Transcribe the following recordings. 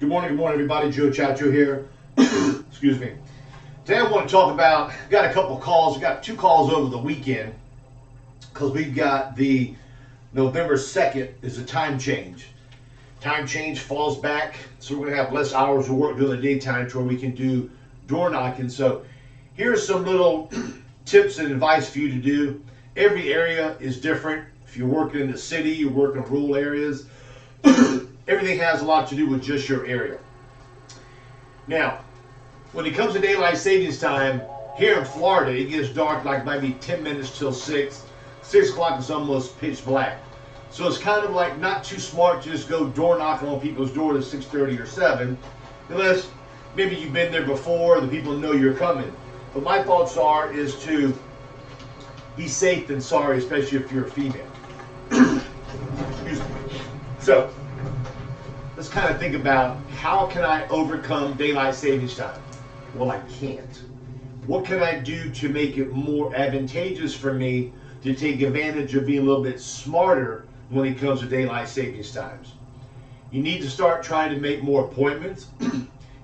Good morning, everybody. Joe Chacho here. Excuse me. Today I want to talk about, got a couple calls. We got 2 calls over the weekend because we've got the November 2nd is a time change. Time change falls back, so we're going to have less hours of work during the daytime to where we can do door knocking. So here's some little tips and advice for you to do. Every area is different. If you're working in the city, you work in rural areas, everything has a lot to do with just your area. Now, when it comes to daylight savings time, here in Florida, it gets dark like maybe 10 minutes till 6. 6 o'clock is almost pitch black. So it's kind of like not too smart to just go door knocking on people's doors at 6:30 or 7, unless maybe you've been there before, the people know you're coming. But my thoughts is to be safe than sorry, especially if you're a female. Excuse me. So, let's kind of think about how can I overcome daylight savings time? Well, I can't. What can I do to make it more advantageous for me to take advantage of being a little bit smarter when it comes to daylight savings times? You need to start trying to make more appointments,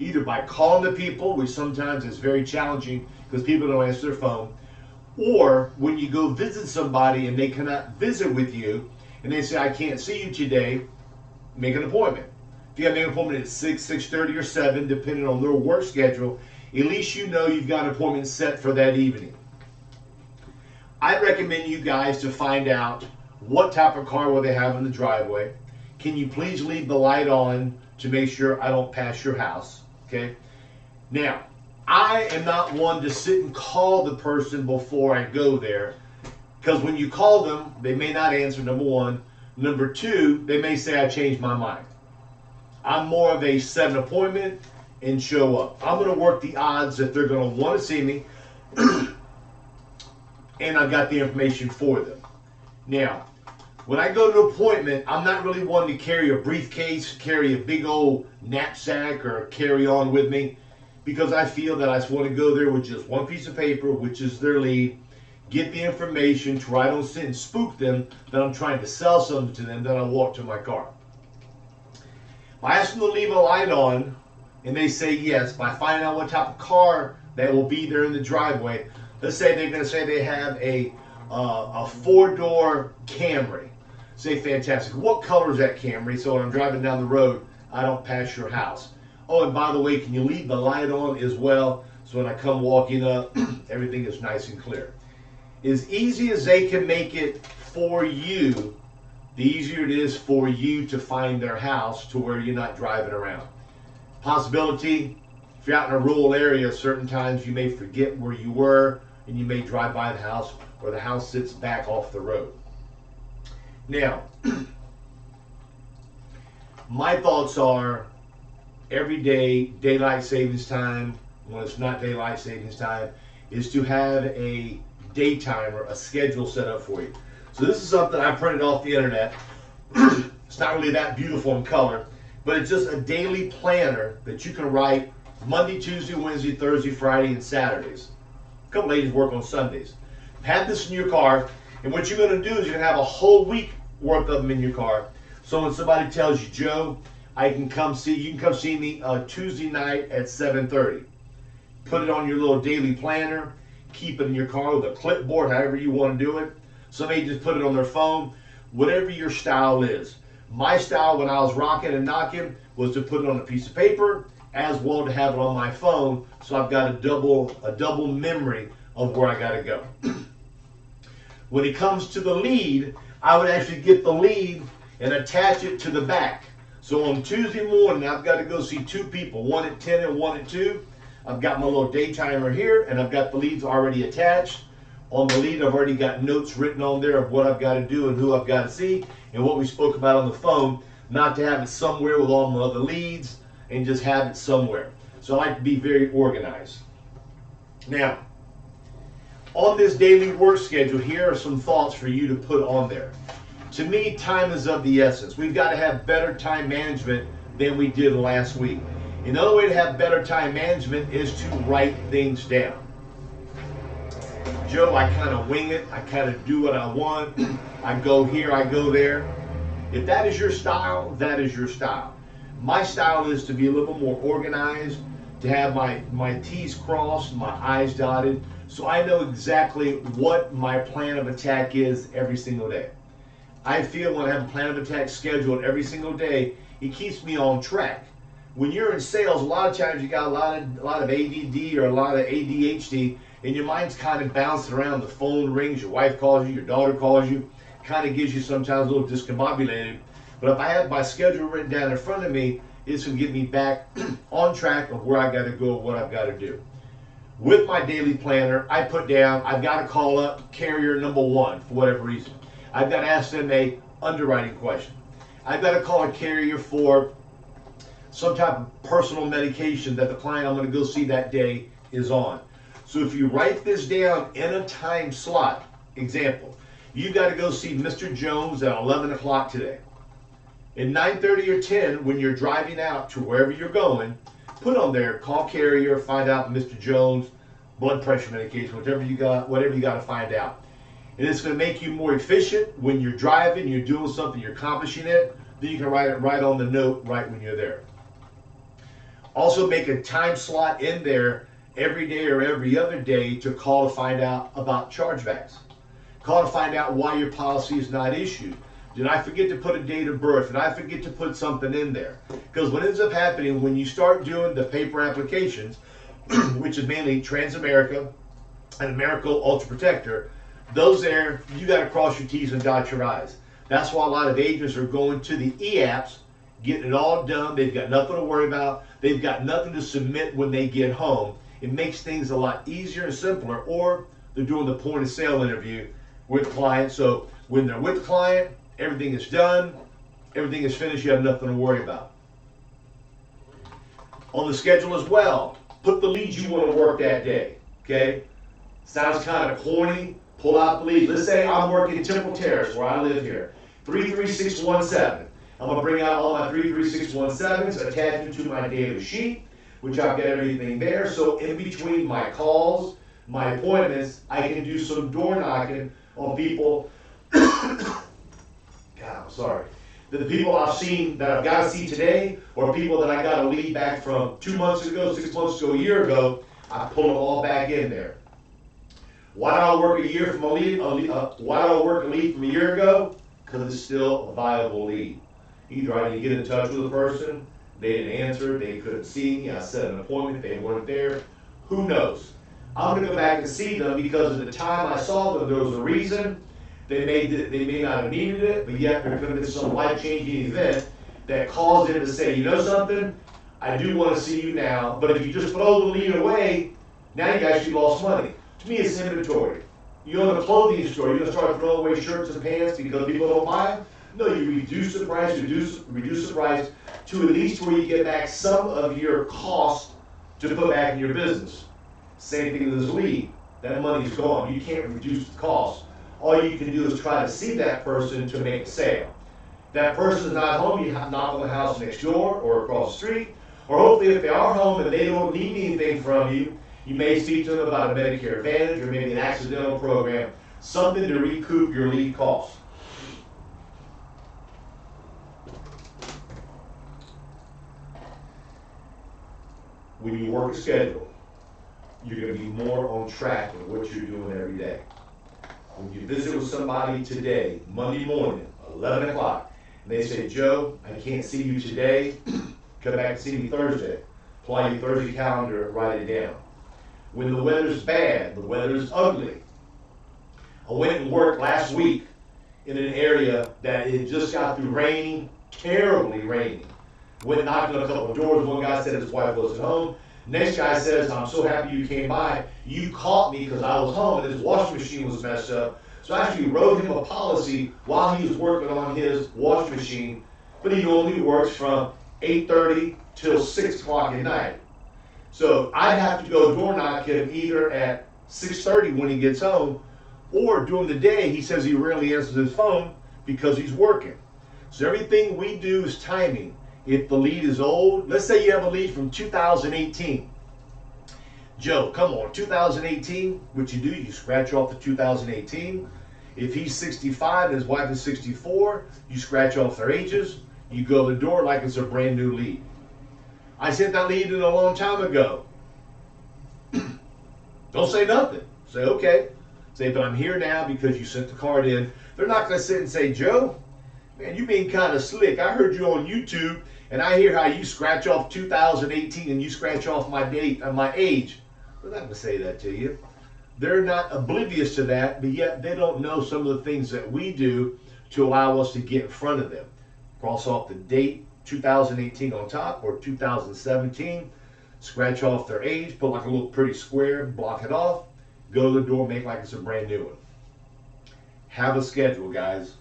either by calling the people, which sometimes is very challenging because people don't answer their phone, or when you go visit somebody and they cannot visit with you and they say, I can't see you today, make an appointment. If you have to make an appointment at 6, 6:30 or 7, depending on their work schedule, at least you know you've got an appointment set for that evening. I recommend you guys to find out what type of car will they have in the driveway. Can you please leave the light on to make sure I don't pass your house? Okay. Now, I am not one to sit and call the person before I go there, because when you call them, they may not answer, number one. Number two, they may say I changed my mind. I'm more of a set an appointment and show up. I'm going to work the odds that they're going to want to see me, and I've got the information for them. Now, when I go to an appointment, I'm not really one to carry a briefcase, carry a big old knapsack, or carry on with me, because I feel that I just want to go there with just one piece of paper, which is their lead, get the information to where I don't sit and spook them that I'm trying to sell something to them, then I walk to my car. I ask them to leave a light on, and they say yes. By finding out what type of car that will be there in the driveway, let's say they're going to say they have a 4-door Camry. Say, fantastic. What color is that Camry? So when I'm driving down the road, I don't pass your house. Oh, and by the way, can you leave the light on as well? So when I come walking up, everything is nice and clear. As easy as they can make it for you, the easier it is for you to find their house to where you're not driving around. Possibility, if you're out in a rural area, certain times you may forget where you were and you may drive by the house or the house sits back off the road. Now, my thoughts are every day, daylight savings time, when it's not daylight savings time, is to have a day timer, a schedule set up for you. So this is something I printed off the internet. It's not really that beautiful in color, but it's just a daily planner that you can write Monday, Tuesday, Wednesday, Thursday, Friday, and Saturdays. A couple ladies work on Sundays. Have this in your car, and what you're going to do is you're going to have a whole week worth of them in your car. So when somebody tells you, Joe, you can come see me Tuesday night at 7:30. Put it on your little daily planner. Keep it in your car with a clipboard, however you want to do it. Somebody just put it on their phone, whatever your style is. My style when I was rocking and knocking was to put it on a piece of paper, as well to have it on my phone, so I've got a double memory of where I got to go. When it comes to the lead, I would actually get the lead and attach it to the back. So on Tuesday morning, I've got to go see 2 people, one at 10 and one at 2. I've got my little day timer here, and I've got the leads already attached. On the lead, I've already got notes written on there of what I've got to do and who I've got to see, and what we spoke about on the phone, not to have it somewhere with all my other leads, and just have it somewhere. So I like to be very organized. Now, on this daily work schedule, here are some thoughts for you to put on there. To me, time is of the essence. We've got to have better time management than we did last week. Another way to have better time management is to write things down. Joe, I kind of wing it. I kind of do what I want. I go here, I go there. If that is your style, that is your style. My style is to be a little bit more organized, to have my T's crossed, my I's dotted, so I know exactly what my plan of attack is every single day. I feel when I have a plan of attack scheduled every single day, it keeps me on track. When you're in sales, a lot of times you got a lot of ADD or a lot of ADHD, and your mind's kind of bouncing around. The phone rings, your wife calls you, your daughter calls you, kind of gives you sometimes a little discombobulated. But if I have my schedule written down in front of me, it's going to get me back on track of where I got to go, what I've got to do. With my daily planner, I put down, I've got to call up carrier number one for whatever reason. I've got to ask them a underwriting question. I've got to call a carrier for some type of personal medication that the client I'm going to go see that day is on. So if you write this down in a time slot, example, you got to go see Mr. Jones at 11 o'clock today. At 9:30 or 10, when you're driving out to wherever you're going, put on there, call carrier, find out Mr. Jones, blood pressure medication, whatever you got to find out. And it's going to make you more efficient when you're driving, you're doing something, you're accomplishing it, then you can write it right on the note right when you're there. Also make a time slot in there every day or every other day to call to find out about chargebacks. Call to find out why your policy is not issued. Did I forget to put a date of birth? Did I forget to put something in there? Because what ends up happening when you start doing the paper applications, which is mainly Transamerica and America Ultra Protector, those there, you got to cross your T's and dot your I's. That's why a lot of agents are going to the e-apps, getting it all done. They've got nothing to worry about. They've got nothing to submit when they get home. It makes things a lot easier and simpler. Or they're doing the point of sale interview with the client. So when they're with the client, everything is done, everything is finished, you have nothing to worry about. On the schedule as well, put the leads you want to work that day, okay? Sounds kind of corny, pull out the leads. Let's say I'm working Temple Terrace, where I live here, 33617. I'm going to bring out all my 33617s, attach them to my daily sheet, which I've got everything there. So in between my calls, my appointments, I can do some door knocking on people. God, I'm sorry. The people I've seen that I've got to see today, or people that I got a lead back from 2 months ago, 6 months ago, a year ago, I pull them all back in there. Why do I work a year from a lead? Why do I work a lead from a year ago? Because it's still a viable lead. Either I didn't get in touch with the person, they didn't answer, they couldn't see me, I set an appointment, they weren't there. Who knows? I'm going to go back and see them because at the time I saw them, there was a reason. They may not have needed it, but yet there could have been some life-changing event that caused them to say, you know something, I do want to see you now, but if you just throw the lead away, now you actually lost money. To me, it's inventory. You own a clothing store, you're going to start throwing away shirts and pants because people don't buy them? No, you reduce the price, reduce the price to at least where you get back some of your cost to put back in your business. Same thing with this lead. That money's gone. You can't reduce the cost. All you can do is try to see that person to make a sale. That person is not home, you knock on the house next door or across the street, or hopefully if they are home and they don't need anything from you, you may speak to them about a Medicare Advantage or maybe an accidental program, something to recoup your lead costs. When you work a schedule, you're going to be more on track with what you're doing every day. When you visit with somebody today, Monday morning, 11 o'clock, and they say, Joe, I can't see you today, come back and see me Thursday. Apply your Thursday calendar and write it down. When the weather's bad, the weather's ugly. I went and worked last week in an area that it just got through raining, terribly raining. Went knocking on a couple of doors. One guy said his wife wasn't home. Next guy says, I'm so happy you came by. You caught me because I was home and his washing machine was messed up. So I actually wrote him a policy while he was working on his washing machine, but he only works from 8:30 till 6 o'clock at night. So I'd have to go door knock him either at 6:30 when he gets home, or during the day. He says he rarely answers his phone because he's working. So everything we do is timing. If the lead is old, let's say you have a lead from 2018. Joe, come on, 2018, what you do, you scratch off the 2018. If he's 65 and his wife is 64, you scratch off their ages. You go to the door like it's a brand new lead. I sent that lead in a long time ago. Don't say nothing. Say, okay. Say, but I'm here now because you sent the card in. They're not going to sit and say, Joe, man, you being kind of slick. I heard you on YouTube, and I hear how you scratch off 2018 and you scratch off my date and my age. They're not going to say that to you. They're not oblivious to that, but yet they don't know some of the things that we do to allow us to get in front of them. Cross off the date, 2018 on top, or 2017. Scratch off their age, put like a little pretty square, block it off, go to the door, make like it's a brand new one. Have a schedule, guys.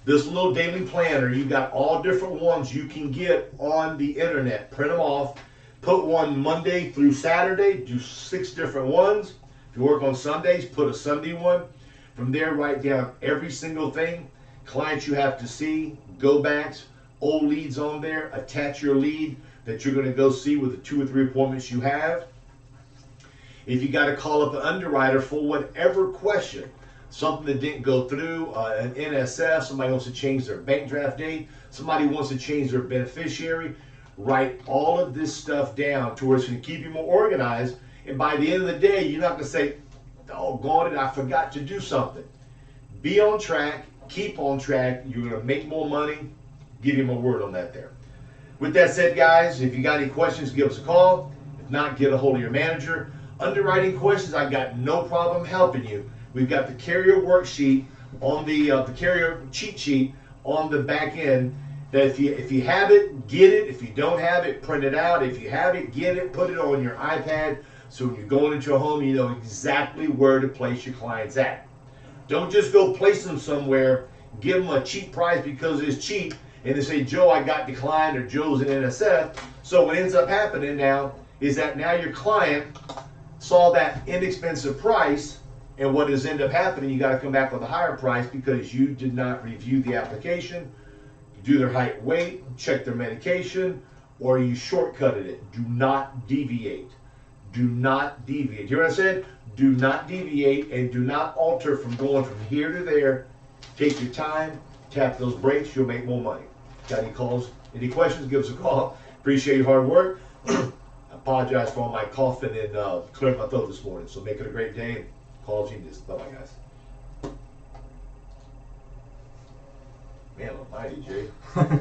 This little daily planner, you got all different ones you can get on the internet. Print them off. Put one Monday through Saturday. Do 6 different ones. If you work on Sundays, put a Sunday one. From there, write down every single thing. Clients you have to see, go backs, old leads on there. Attach your lead that you're going to go see with the 2 or 3 appointments you have. If you got to call up an underwriter for whatever question, something that didn't go through, an NSF, somebody wants to change their bank draft date, somebody wants to change their beneficiary, write all of this stuff down to where it's going to keep you more organized. And by the end of the day, you're not going to say, doggone it, I forgot to do something. Be on track, keep on track. You're going to make more money. Give you my word on that there. With that said, guys, if you got any questions, give us a call. If not, get a hold of your manager. Underwriting questions, I got no problem helping you. We've got the carrier worksheet on the carrier cheat sheet on the back end. That if you have it, get it. If you don't have it, print it out. If you have it, get it. Put it on your iPad so when you're going into a home, you know exactly where to place your clients at. Don't just go place them somewhere, give them a cheap price because it's cheap, and they say, Joe, I got declined, or Joe's an NSF. So what ends up happening now is that now your client saw that inexpensive price, and what has ended up happening, you got to come back with a higher price because you did not review the application, do their height, weight, check their medication, or you shortcutted it. Do not deviate. Do not deviate. You hear what I said? Do not deviate and do not alter from going from here to there. Take your time, tap those brakes, you'll make more money. Got any calls, any questions, give us a call. Appreciate your hard work. I apologize for all my coughing and clearing my throat this morning. So make it a great day. Call Genius. Bye-bye, guys. Man almighty, Jay.